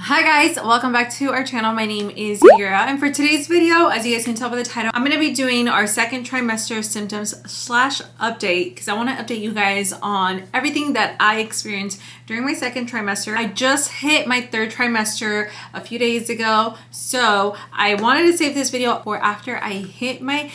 Hi guys, welcome back to our channel. My name is Yura, and for today's video, as you guys can tell by the title, I'm going to be doing our second trimester symptoms slash update because I want to update you guys on everything that I experienced during my second trimester. I just hit my third trimester a few days ago, so I wanted to save this video for after I hit my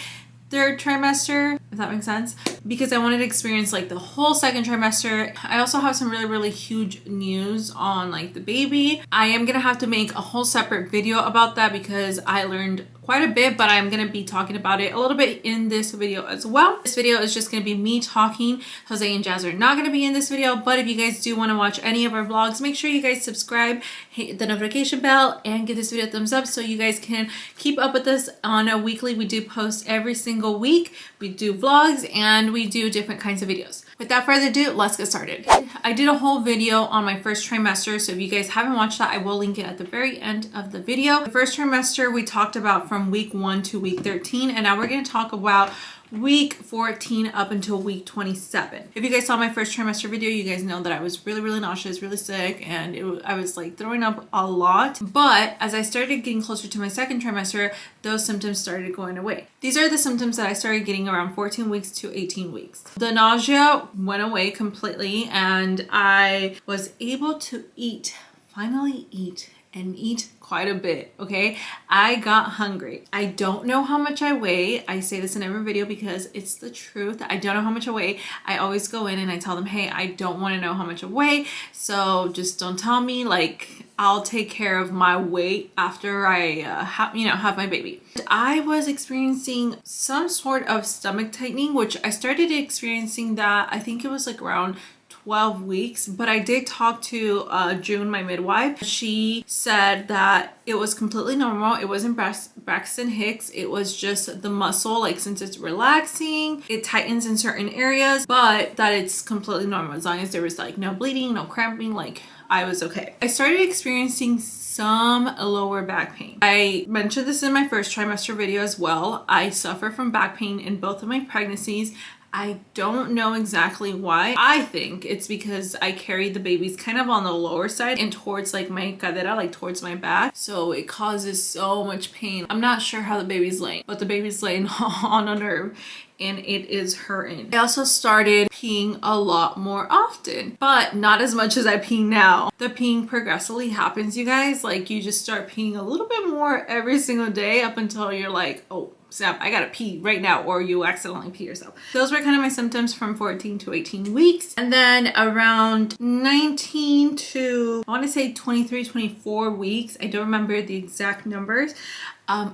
third trimester, if that makes sense, because I wanted to experience like the whole second trimester. I also have some really huge news on like the baby. I am gonna have to make a whole separate video about that because I learned quite a bit, but I'm gonna be talking about it a little bit in this video as well. This video is just gonna be me talking. Jose and Jazz are not gonna be in this video, but if you guys do want to watch any of our vlogs, make sure you guys subscribe, hit the notification bell, and give this video a thumbs up so you guys can keep up with us on a weekly. We do post every single week. We do vlogs and we do different kinds of videos. Without further ado, let's get started. I did a whole video on my first trimester, so if you guys haven't watched that, I will link it at the very end of the video. The first trimester we talked about from week 1 to week 13, and now we're going to talk about week 14 up until week 27. If you guys saw my first trimester video, you guys know that I was really nauseous, really sick, and I was like throwing up a lot. But as I started getting closer to my second trimester, those symptoms started going away. These are the symptoms that I started getting around 14 weeks to 18 weeks. The nausea went away completely, and I was able to finally eat quite a bit. Okay, I got hungry. I don't know how much I weigh. I say this in every video because it's the truth. I don't know how much I weigh. I always go in and I tell them, hey, I don't want to know how much I weigh, so just don't tell me. Like, I'll take care of my weight after I have my baby. I was experiencing some sort of stomach tightening, which I started experiencing that I think it was like around 12 weeks, but I did talk to June, my midwife. She said that it was completely normal. It wasn't Braxton Hicks. It was just the muscle, like since it's relaxing, it tightens in certain areas, but that it's completely normal as long as there was like no bleeding, no cramping, like I was okay. I started experiencing some lower back pain. I mentioned this in my first trimester video as well. I suffer from back pain in both of my pregnancies. I don't know exactly why. I think it's because I carried the babies kind of on the lower side and towards like my cadera, like towards my back. So it causes so much pain. I'm not sure how the baby's laying, but the baby's laying on a nerve and it is hurting. I also started peeing a lot more often, but not as much as I pee now. The peeing progressively happens, you guys. Like, you just start peeing a little bit more every single day up until you're like, oh snap, I gotta pee right now, or you accidentally pee yourself. Those were kind of my symptoms from 14 to 18 weeks. And then around 19 to, I want to say 23, 24 weeks, I don't remember the exact numbers,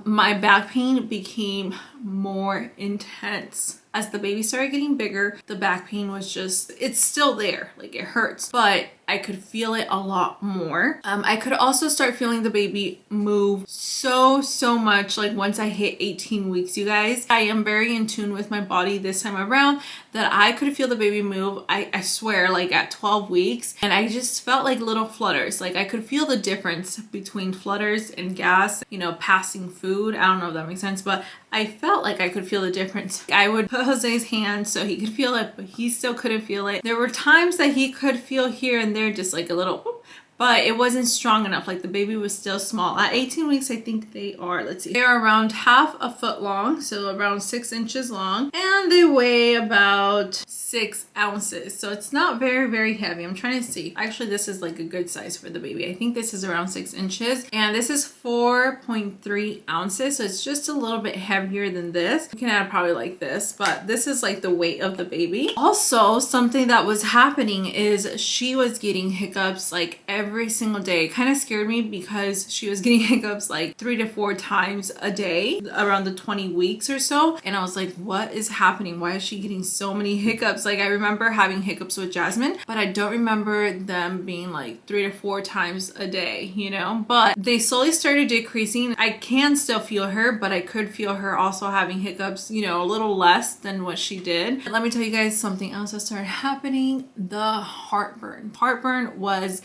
my back pain became more intense. As the baby started getting bigger, the back pain was just, it's still there, like it hurts, but I could feel it a lot more. I could also start feeling the baby move so much, like once I hit 18 weeks, you guys. I am very in tune with my body this time around that I could feel the baby move, I swear, like at 12 weeks, and I just felt like little flutters. Like I could feel the difference between flutters and gas, you know, passing food. I don't know if that makes sense, but I felt like I could feel the difference. I would put Jose's hand so he could feel it, but he still couldn't feel it. There were times that he could feel here and there, just like a little whoop, but it wasn't strong enough. Like the baby was still small. At 18 weeks, I think they are, let's see, they are around half a foot long, so around 6 inches long, and they weigh about 6 ounces. So it's not very heavy. I'm trying to see. Actually, this is like a good size for the baby. I think this is around 6 inches, and this is 4.3 ounces. So it's just a little bit heavier than this. You can add probably like this, but this is like the weight of the baby. Also, something that was happening is she was getting hiccups like every single day. It kind of scared me because she was getting hiccups like 3 to 4 times a day around the 20 weeks or so. And I was like, what is happening? Why is she getting so many hiccups? Like, I remember having hiccups with Jasmine, but I don't remember them being like 3 to 4 times a day, you know? But they slowly started decreasing. I can still feel her, but I could feel her also having hiccups, you know, a little less than what she did. Let me tell you guys something else that started happening. The heartburn. Heartburn was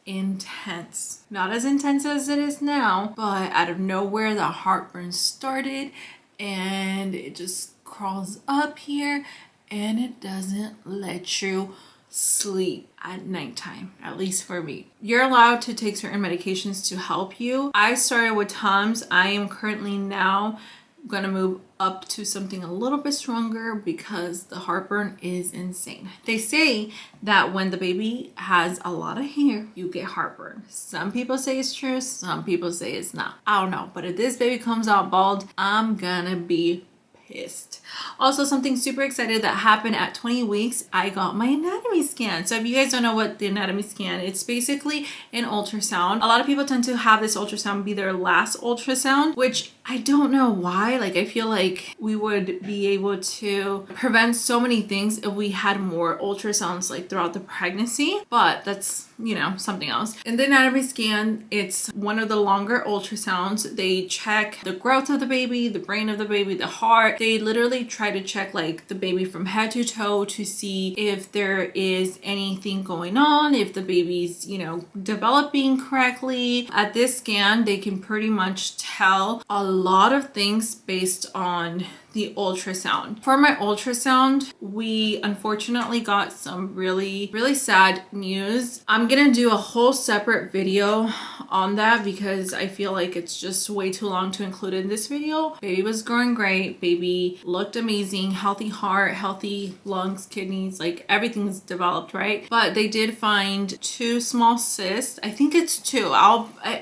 intense. Not as intense as it is now, but out of nowhere the heartburn started and it just crawls up here and it doesn't let you sleep at nighttime, at least for me. You're allowed to take certain medications to help you. I started with Tums. I am currently now gonna move up to something a little bit stronger because the heartburn is insane. They say that when the baby has a lot of hair, you get heartburn. Some people say it's true, some people say it's not. I don't know, but if this baby comes out bald, I'm gonna be pissed. Also, something super excited that happened at 20 weeks, I got my anatomy scan. So if you guys don't know what the anatomy scan, it's basically an ultrasound. A lot of people tend to have this ultrasound be their last ultrasound, which I don't know why. Like, I feel like we would be able to prevent so many things if we had more ultrasounds like throughout the pregnancy, but that's, you know, something else. In the anatomy scan, it's one of the longer ultrasounds. They check the growth of the baby, the brain of the baby, the heart. They literally try to check like the baby from head to toe to see if there is anything going on, if the baby's, you know, developing correctly. At this scan, they can pretty much tell a lot of things based on the ultrasound. For my ultrasound, we unfortunately got some really sad news. I'm gonna do a whole separate video on that because I feel like it's just way too long to include in this video. Baby was growing great, baby looked amazing, healthy heart, healthy lungs, kidneys, like everything's developed, right? But they did find 2 small cysts. I think it's 2.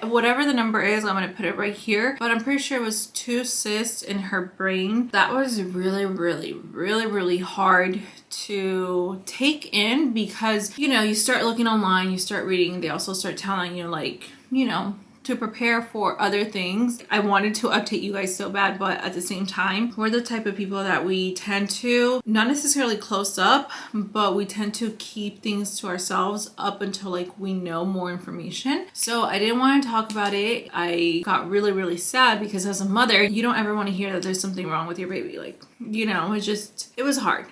Whatever the number is, I'm gonna put it right here, but I'm pretty sure it was 2 cysts in her brain. That was really hard to take in because, you know, you start looking online, you start reading, they also start telling you like, you know, to prepare for other things. I wanted to update you guys so bad, but at the same time, we're the type of people that we tend to, not necessarily close up, but we tend to keep things to ourselves up until like we know more information. So I didn't want to talk about it. I got really sad because as a mother, you don't ever want to hear that there's something wrong with your baby. Like, you know, it was hard.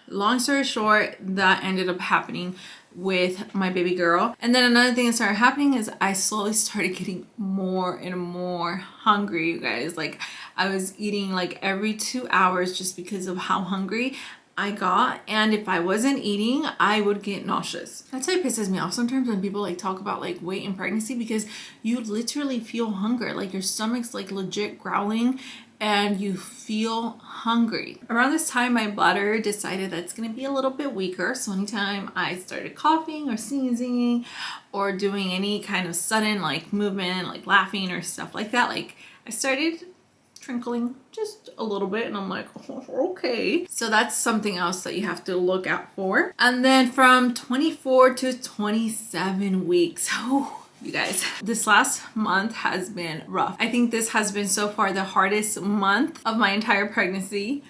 Long story short, that ended up happening with my baby girl. And then another thing that started happening is I slowly started getting more and more hungry, you guys. Like, I was eating like every 2 hours just because of how hungry I got. And if I wasn't eating, I would get nauseous. That's why it pisses me off sometimes when people like talk about like weight and pregnancy, because you literally feel hunger. Like your stomach's like legit growling and you feel hungry. Around this time, my bladder decided that it's gonna be a little bit weaker. So anytime I started coughing or sneezing or doing any kind of sudden like movement, like laughing or stuff like that, like I started trickling just a little bit, and I'm like, oh, okay. So that's something else that you have to look out for. And then from 24 to 27 weeks, oh, you guys, this last month has been rough. I think this has been so far the hardest month of my entire pregnancy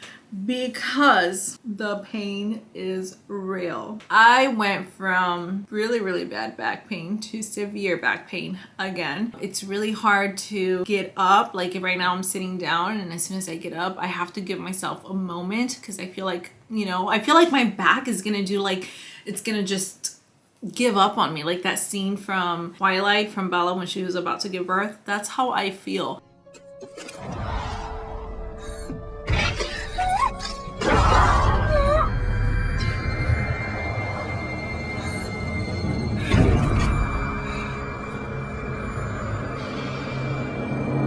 because the pain is real. I went from really bad back pain to severe back pain again. It's really hard to get up. Like right now I'm sitting down, and as soon as I get up, I have to give myself a moment because I feel like, you know, I feel like my back is gonna do like, it's gonna just give up on me. Like that scene from Twilight from Bella when she was about to give birth. That's how I feel.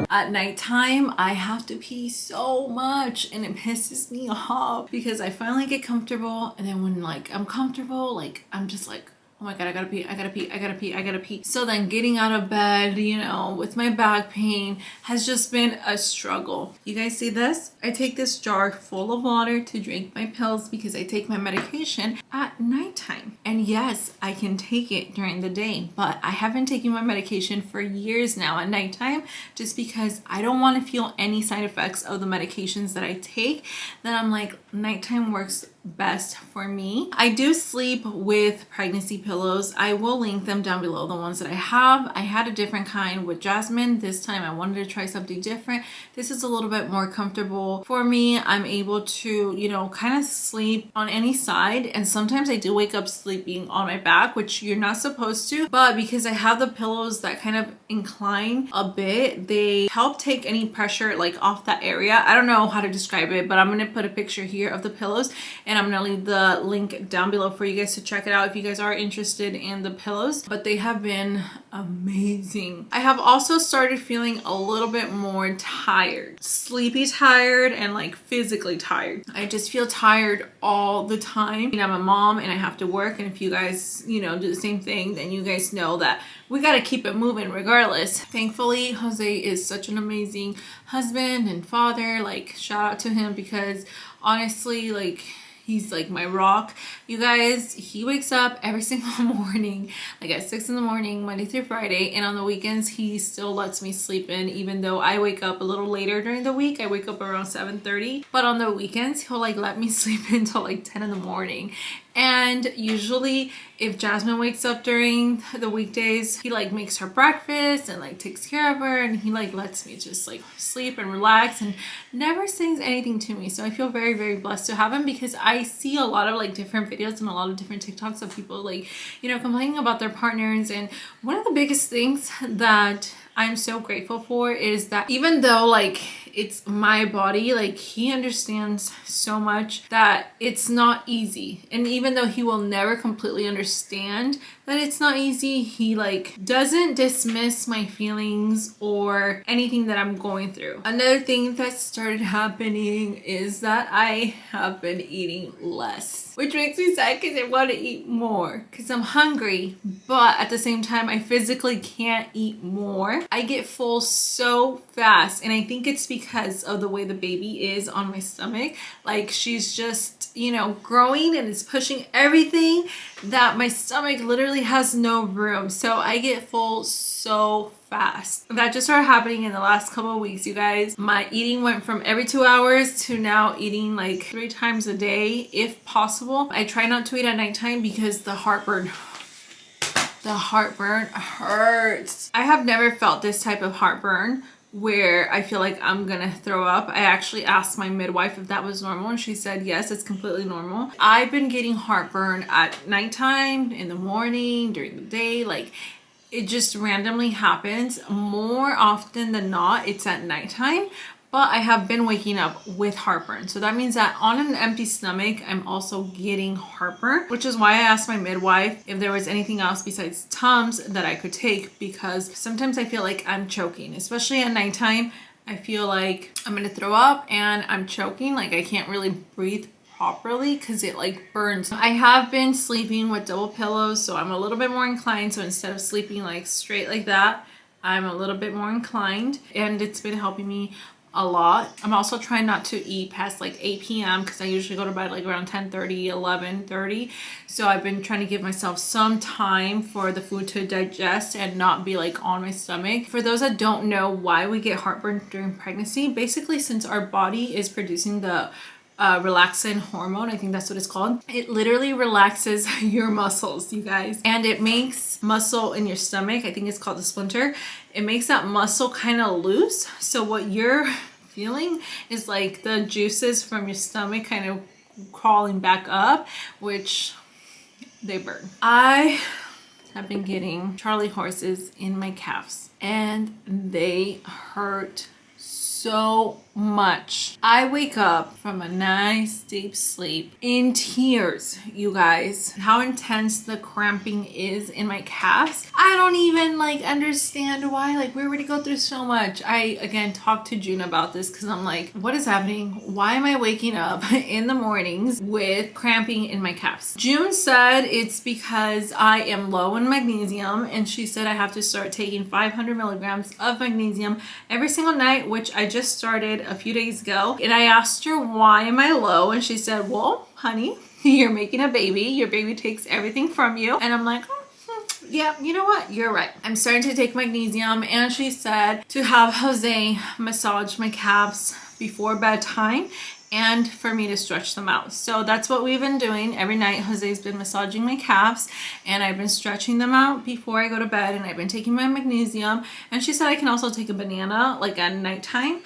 At nighttime, I have to pee so much and it pisses me off because I finally get comfortable, and then when like I'm comfortable, like I'm just like, oh my god, I gotta pee, I gotta pee, I gotta pee, I gotta pee. So then getting out of bed, you know, with my back pain has just been a struggle. You guys see this? I take this jar full of water to drink my pills because I take my medication at nighttime. And yes, I can take it during the day, but I haven't taken my medication for years now at nighttime just because I don't want to feel any side effects of the medications that I take. Then I'm like, nighttime works best for me. I do sleep with pregnancy pillows. I will link them down below, the ones that I have. I had a different kind with Jasmine. This time I wanted to try something different. This is a little bit more comfortable for me. I'm able to, you know, kind of sleep on any side, and sometimes I do wake up sleeping on my back, which you're not supposed to, but because I have the pillows that kind of incline a bit, they help take any pressure like off that area. I don't know how to describe it, but I'm gonna put a picture here of the pillows, and and I'm gonna leave the link down below for you guys to check it out if you guys are interested in the pillows. But they have been amazing. I have also started feeling a little bit more tired, sleepy tired, and like physically tired. I just feel tired all the time. I'm a mom and I have to work, and if you guys, you know, do the same thing, then you guys know that we got to keep it moving regardless. Thankfully, Jose is such an amazing husband and father. Like, shout out to him, because honestly, like, he's like my rock. You guys, he wakes up every single morning, like at 6 in the morning, Monday through Friday. And on the weekends, he still lets me sleep in, even though I wake up a little later during the week. I wake up around 7:30. But on the weekends, he'll like let me sleep until like 10 in the morning. And usually if Jasmine wakes up during the weekdays, he like makes her breakfast and like takes care of her, and he like lets me just like sleep and relax and never says anything to me. So I feel very, very blessed to have him, because I see a lot of like different videos and a lot of different TikToks of people like, you know, complaining about their partners. And one of the biggest things that I'm so grateful for is that even though like it's my body, like he understands so much that it's not easy. And even though he will never completely understand that it's not easy, he like doesn't dismiss my feelings or anything that I'm going through. Another thing that started happening is that I have been eating less, which makes me sad because I want to eat more because I'm hungry, but at the same time I physically can't eat more. I get full so fast, and I think it's because of the way the baby is on my stomach. Like, she's just, you know, growing and it's pushing everything that my stomach literally has no room. So I get full so fast. That just started happening in the last couple of weeks, you guys. My eating went from every 2 hours to now eating like 3 times a day if possible. I try not to eat at nighttime because the heartburn hurts. I have never felt this type of heartburn where I feel like I'm gonna throw up. I actually asked my midwife if that was normal, and she said yes, it's completely normal. I've been getting heartburn at nighttime, in the morning, during the day. Like, it just randomly happens. More often than not, it's at nighttime, but I have been waking up with heartburn. So that means that on an empty stomach, I'm also getting heartburn, which is why I asked my midwife if there was anything else besides Tums that I could take, because sometimes I feel like I'm choking, especially at nighttime. I feel like I'm gonna throw up and I'm choking, like I can't really breathe properly because it like burns. I have been sleeping with double pillows, so I'm a little bit more inclined. So instead of sleeping like straight like that, I'm a little bit more inclined, and it's been helping me a lot. I'm also trying not to eat past like 8 p.m. because I usually go to bed like around 10:30, 11:30. So I've been trying to give myself some time for the food to digest and not be like on my stomach. For those that don't know why we get heartburn during pregnancy, basically since our body is producing the relaxin hormone, I think that's what it's called. It literally relaxes your muscles, you guys, and it makes muscle in your stomach, I think it's called the splinter, it makes that muscle kind of loose. So what you're feeling is like the juices from your stomach kind of crawling back up, which they burn. I have been getting Charlie horses in my calves, and they hurt so much. I wake up from a nice deep sleep in tears, you guys. How intense the cramping is in my calves. I don't even like understand why. Like, we already go through so much. I again talked to June about this because I'm like, what is happening? Why am I waking up in the mornings with cramping in my calves? June said it's because I am low in magnesium, and she said I have to start taking 500 milligrams of magnesium every single night, which I just started a few days ago. And I asked her, why am I low? And she said, well, honey, you're making a baby. Your baby takes everything from you. And I'm like, yeah, you know what? You're right. I'm starting to take magnesium. And she said to have Jose massage my calves before bedtime and for me to stretch them out. So that's what we've been doing. Every night Jose's been massaging my calves, and I've been stretching them out before I go to bed, and I've been taking my magnesium. And she said I can also take a banana like at nighttime,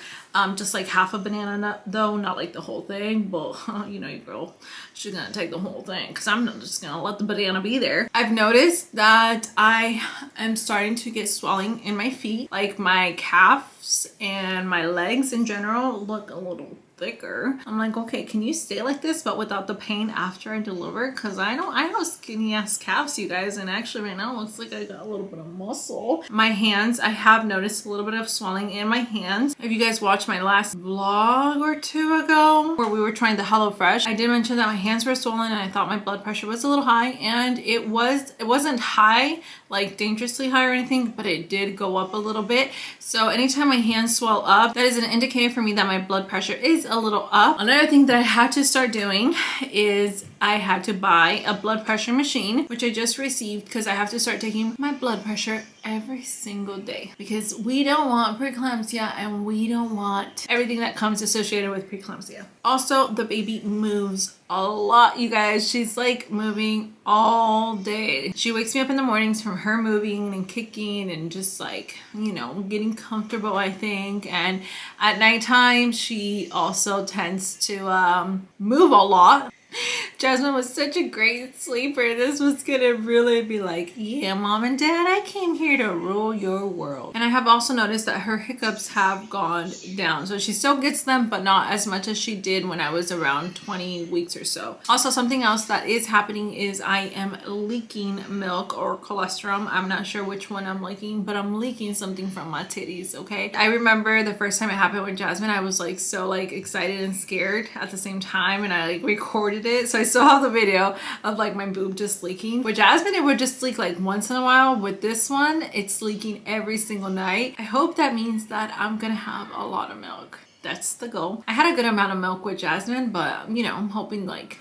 just like half a banana though, not like the whole thing, but you know, your girl, she's gonna take the whole thing because I'm not just gonna let the banana be there. I've noticed that I am starting to get swelling in my feet, like my calves and my legs in general look a little thicker. I'm like, okay, can you stay like this but without the pain after I deliver? Because I have skinny ass calves, you guys, and actually right now it looks like I got a little bit of muscle. My hands, I have noticed a little bit of swelling in my hands. If you guys watched my last vlog or two ago where we were trying the HelloFresh, I did mention that my hands were swollen and I thought my blood pressure was a little high, and it wasn't high, like dangerously high or anything, but it did go up a little bit. So anytime my hands swell up, that is an indicator for me that my blood pressure is a little up. Another thing that I had to start doing is I had to buy a blood pressure machine, which I just received, because I have to start taking my blood pressure every single day, because we don't want preeclampsia and we don't want everything that comes associated with preeclampsia. Also, the baby moves a lot, you guys. She's like moving all day. She wakes me up in the mornings from her moving and kicking and just like, you know, getting comfortable, I think. And at nighttime, she also tends to move a lot. Jasmine was such a great sleeper. This was gonna really be like, yeah, mom and dad, I came here to rule your world. And I have also noticed that her hiccups have gone down. So she still gets them, but not as much as she did when I was around 20 weeks or so. Also, something else that is happening is I am leaking milk or colostrum. I'm not sure which one I'm leaking, but I'm leaking something from my titties, okay? I remember the first time it happened with Jasmine, I was like so like excited and scared at the same time, and I like recorded it. So I still have the video of like my boob just leaking. With Jasmine, it would just leak like once in a while. With this one, it's leaking every single night. I hope that means that I'm gonna have a lot of milk. That's the goal. I had a good amount of milk with Jasmine, but you know, I'm hoping like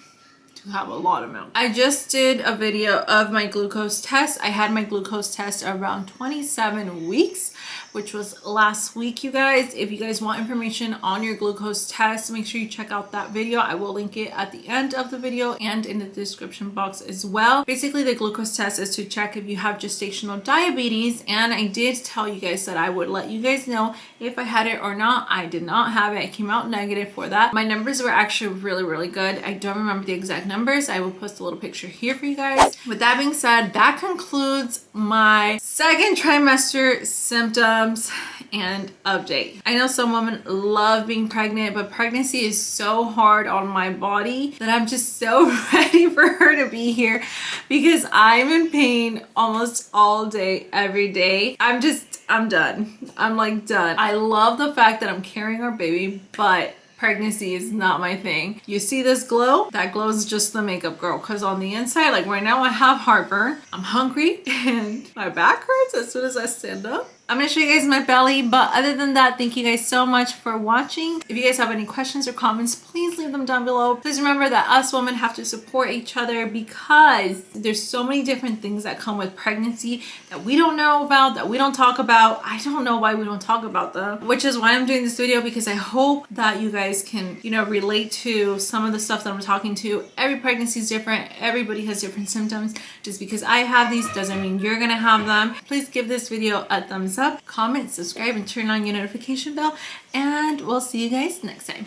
to have a lot of milk. I just did a video of my glucose test. I had my glucose test around 27 weeks, which was last week, you guys. If you guys want information on your glucose test, make sure you check out that video. I will link it at the end of the video and in the description box as well. Basically, the glucose test is to check if you have gestational diabetes, and I did tell you guys that I would let you guys know if I had it or not. I did not have it. I came out negative for that. My numbers were actually really, really good. I don't remember the exact numbers. I will post a little picture here for you guys. With that being said, that concludes my second trimester symptoms and update. I know some women love being pregnant, but pregnancy is so hard on my body that I'm just so ready for her to be here, because I'm in pain almost all day, every day. I'm done. I'm like done. I love the fact that I'm carrying our baby, but pregnancy is not my thing. You see this glow? That glow is just the makeup, girl, because on the inside, like right now, I have heartburn, I'm hungry, and my back hurts as soon as I stand up. I'm gonna show you guys my belly, but other than that, thank you guys so much for watching. If you guys have any questions or comments, please leave them down below. Please remember that us women have to support each other, because there's so many different things that come with pregnancy that we don't know about, that we don't talk about. I don't know why we don't talk about them, which is why I'm doing this video, because I hope that you guys can, you know, relate to some of the stuff that I'm talking to. Every pregnancy is different. Everybody has different symptoms. Just because I have these doesn't mean you're gonna have them. Please give this video a thumbs up, comment, subscribe, and turn on your notification bell, and we'll see you guys next time.